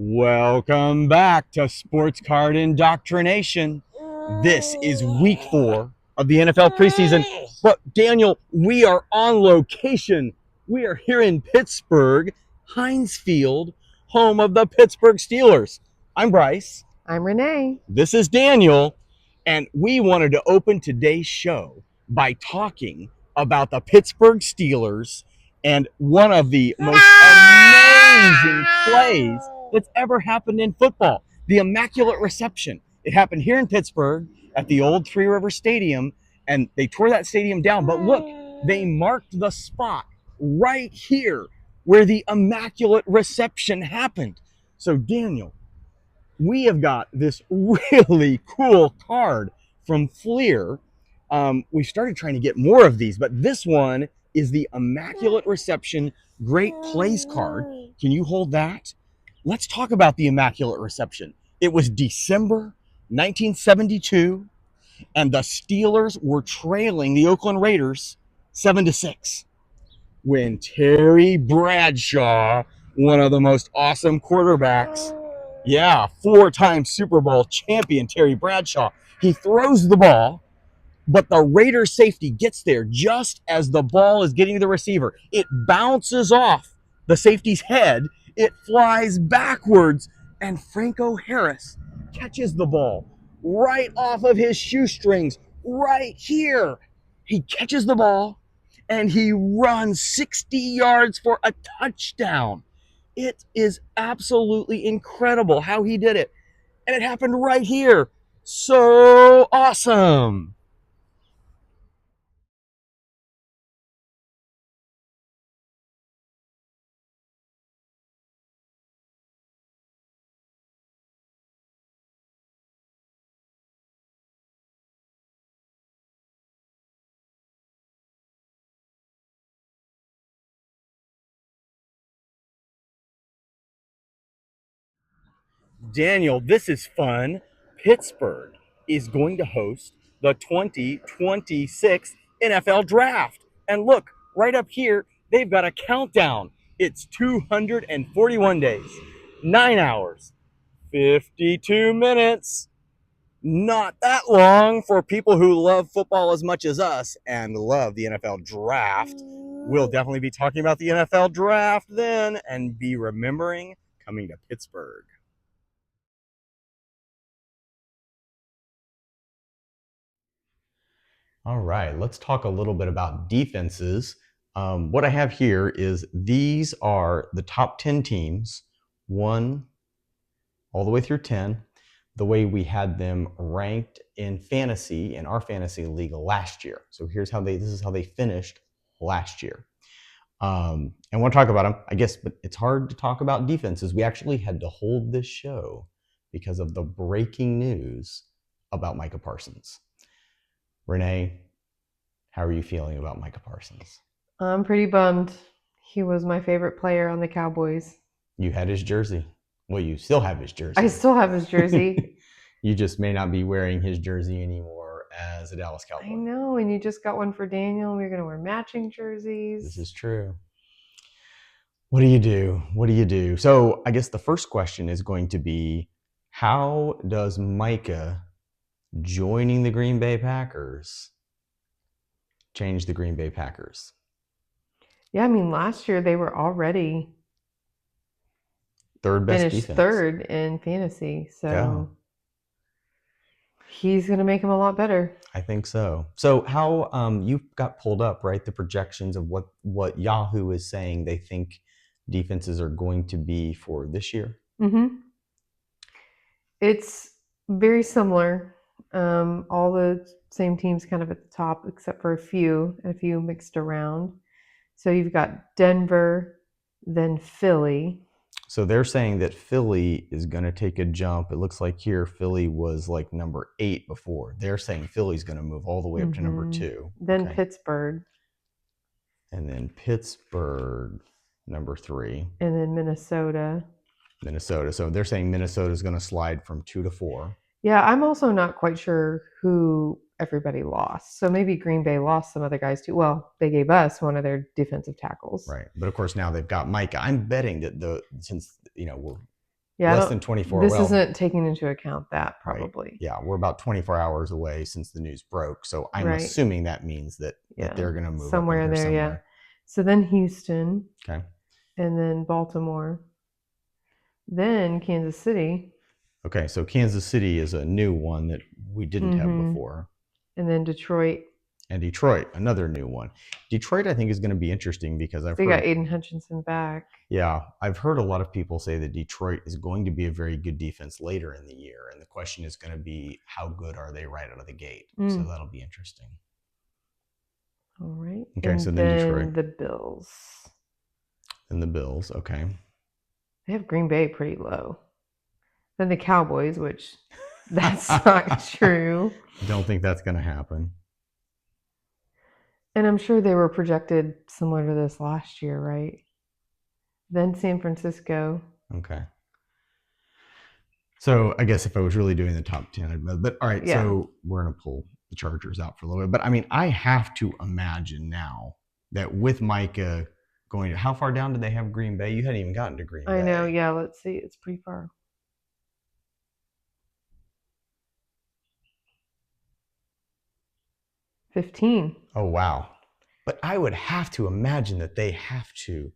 Welcome back to Sports Card Indoctrination. This is week 4 of the NFL preseason. But Daniel, we are on location. We are here in Pittsburgh, Heinz Field, home of the Pittsburgh Steelers. I'm Bryce. I'm Renee. This is Daniel. And we wanted to open today's show by talking about the Pittsburgh Steelers and one of the most amazing plays that's ever happened in football, the Immaculate Reception. It happened here in Pittsburgh at the old Three River Stadium, and they tore that stadium down. But look, they marked the spot right here where the Immaculate Reception happened. So, Daniel, we have got this really cool card from Fleer. We started trying to get more of these, but this one is the Immaculate Reception Great Plays card. Can you hold that? Let's talk about the Immaculate Reception. It was December 1972, and the Steelers were trailing the Oakland Raiders 7-6 when Terry Bradshaw, one of the most awesome quarterbacks, 4-time Super Bowl champion Terry Bradshaw, he throws the ball, but the Raiders safety gets there just as the ball is getting to the receiver. It bounces off the safety's head. It flies backwards, and Franco Harris catches the ball right off of his shoestrings right here. He catches the ball, and he runs 60 yards for a touchdown. It is absolutely incredible how he did it. And it happened right here. So awesome. Daniel, this is fun. Pittsburgh is going to host the 2026 NFL Draft. And look, right up here, they've got a countdown. It's 241 days, 9 hours, 52 minutes. Not that long for people who love football as much as us and love the NFL Draft. We'll definitely be talking about the NFL Draft then and be remembering coming to Pittsburgh. All right, let's talk a little bit about defenses. What I have here is these are the top 10 teams, 1 all the way through 10, the way we had them ranked in fantasy, in our fantasy league last year. So this is how they finished last year. And I want to talk about them, I guess, but it's hard to talk about defenses. We actually had to hold this show because of the breaking news about Micah Parsons. Renee, how are you feeling about Micah Parsons? I'm pretty bummed. He was my favorite player on the Cowboys. You had his jersey. Well, you still have his jersey. I still have his jersey. You just may not be wearing his jersey anymore as a Dallas Cowboy. I know, and you just got one for Daniel. We're going to wear matching jerseys. This is true. What do you do? What do you do? So I guess the first question is going to be, how does Micah joining the Green Bay Packers change the Green Bay Packers? Yeah, I mean, last year they were already third best finished defense. Third in fantasy. So he's going to make them a lot better. I think so. So how you've got pulled up, right, the projections of what Yahoo is saying they think defenses are going to be for this year? Mm-hmm. It's very similar. All the same teams kind of at the top, except for a few mixed around. So you've got Denver, then Philly. So they're saying that Philly is going to take a jump. It looks like here Philly was like number 8 before. They're saying Philly's going to move all the way up to number 2. Then Pittsburgh. And then Pittsburgh, number 3. And then Minnesota. So they're saying Minnesota is going to slide from 2 to 4. Yeah, I'm also not quite sure who everybody lost. So maybe Green Bay lost some other guys too. Well, they gave us one of their defensive tackles. Right. But of course now they've got Micah. I'm betting that Yeah, less than 24. This well, isn't taking into account that, right. probably. Yeah, we're about 24 hours away since the news broke. So I'm Right. assuming that means that they're going to move somewhere up in there. somewhere. Yeah. So then Houston. Okay. And then Baltimore. Then Kansas City. Okay, so Kansas City is a new one that we didn't have before. And then Detroit. And Detroit, another new one. Detroit, I think, is going to be interesting because they got Aiden Hutchinson back. Yeah, I've heard a lot of people say that Detroit is going to be a very good defense later in the year. And the question is going to be, how good are they right out of the gate? So that'll be interesting. All right. Okay, and so then Detroit. The Bills. And the Bills, okay. They have Green Bay pretty low. Then the Cowboys, which that's not true. Don't think that's going to happen. And I'm sure they were projected similar to this last year, right? Then San Francisco. Okay. So I guess if I was really doing the top 10, but all right, so we're going to pull the Chargers out for a little bit. But I mean, I have to imagine now that with Micah going to, how far down did they have Green Bay? You hadn't even gotten to Green Bay. I know, yeah, let's see. It's pretty far. $15. Oh, wow. But I would have to imagine that they have to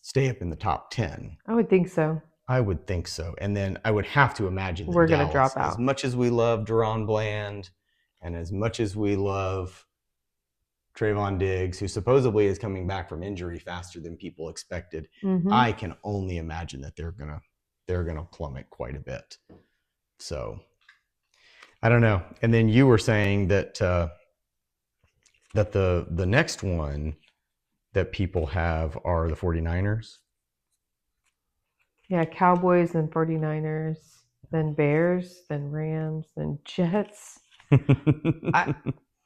stay up in the top 10. I would think so. I would think so. And then I would have to imagine that we're going to drop out. As much as we love Deron Bland and as much as we love Trayvon Diggs, who supposedly is coming back from injury faster than people expected, I can only imagine that they're gonna plummet quite a bit. So I don't know. And then you were saying that that the next one that people have are the 49ers. Yeah, Cowboys and 49ers, then Bears, then Rams, then Jets. I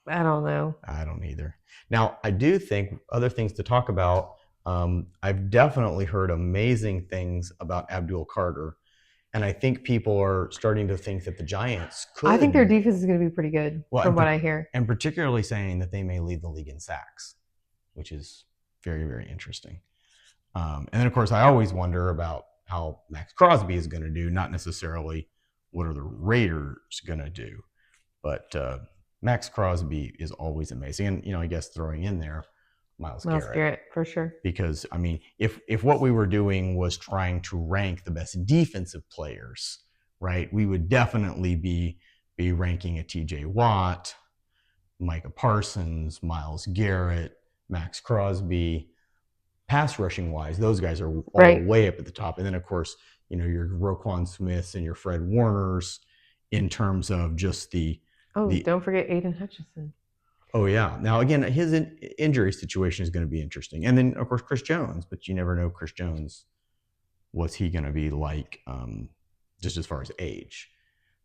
don't know. I don't either. Now, I do think other things to talk about. I've definitely heard amazing things about Abdul Carter. And I think people are starting to think that the Giants could. I think their defense is going to be pretty good, from what I hear. And particularly saying that they may lead the league in sacks, which is very, very interesting. And then, of course, I always wonder about how Max Crosby is going to do, not necessarily what are the Raiders going to do. But Max Crosby is always amazing. And, I guess throwing in there Myles Garrett, for sure. Because, I mean, if what we were doing was trying to rank the best defensive players, right, we would definitely be ranking a TJ Watt, Micah Parsons, Myles Garrett, Max Crosby. Pass rushing wise, those guys are all way up at the top. And then, of course, your Roquan Smiths and your Fred Warners in terms of just the... don't forget Aiden Hutchinson. Oh, yeah. Now, again, his injury situation is going to be interesting. And then, of course, Chris Jones. But you never know Chris Jones, what's he going to be like just as far as age.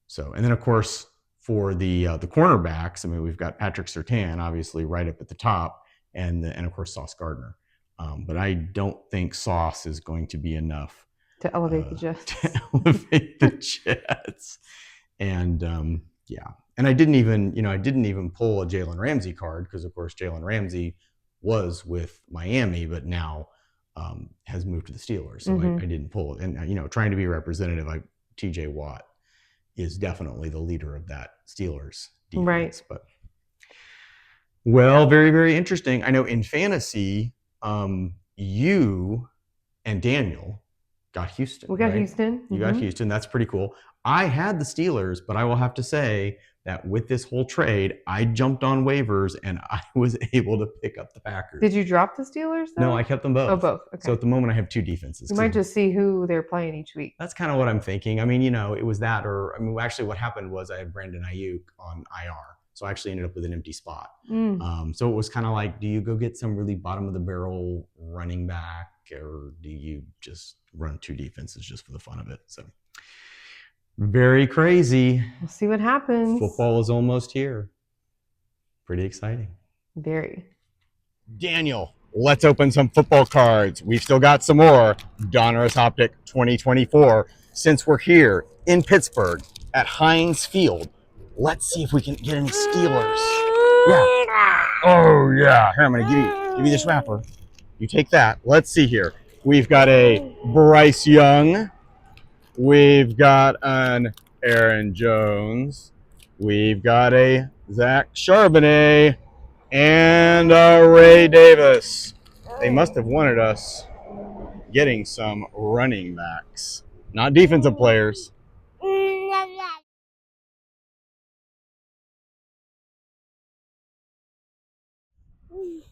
So, and then, of course, for the cornerbacks, I mean, we've got Patrick Surtain, obviously, right up at the top. And of course, Sauce Gardner. But I don't think Sauce is going to be enough to elevate the Jets. And yeah. And I didn't even pull a Jalen Ramsey card because, of course, Jalen Ramsey was with Miami, but now has moved to the Steelers. So I didn't pull it. And, trying to be representative, TJ Watt is definitely the leader of that Steelers defense. Right. But, well, very, very interesting. I know in fantasy, you and Daniel got Houston. We got Houston. You got Houston. That's pretty cool. I had the Steelers, but I will have to say that with this whole trade, I jumped on waivers and I was able to pick up the Packers. Did you drop the Steelers, though? No, I kept them both. Oh, both. Okay. So at the moment, I have two defenses. You might just see who they're playing each week. That's kind of what I'm thinking. I mean, it was that, or I mean, actually, what happened was I had Brandon Ayuk on IR. So I actually ended up with an empty spot. So it was kind of like, do you go get some really bottom of the barrel running back, or do you just run two defenses just for the fun of it? So very crazy. We'll see what happens. Football is almost here. Pretty exciting. Very. Daniel, let's open some football cards. We've still got some more Donruss Optic 2024. Since we're here in Pittsburgh at Heinz Field, let's see if we can get any Steelers. Yeah. Oh, yeah. Here, I'm going to give you this wrapper. You take that. Let's see here. We've got a Bryce Young. We've got an Aaron Jones. We've got a Zach Charbonnet and a Ray Davis. They must have wanted us getting some running backs, not defensive players.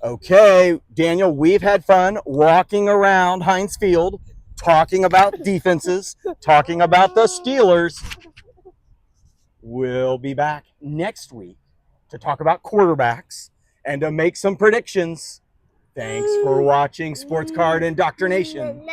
Okay, Daniel, we've had fun walking around Heinz Field, talking about defenses, talking about the Steelers. We'll be back next week to talk about quarterbacks and to make some predictions. Thanks for watching Sports Card Indoctrination.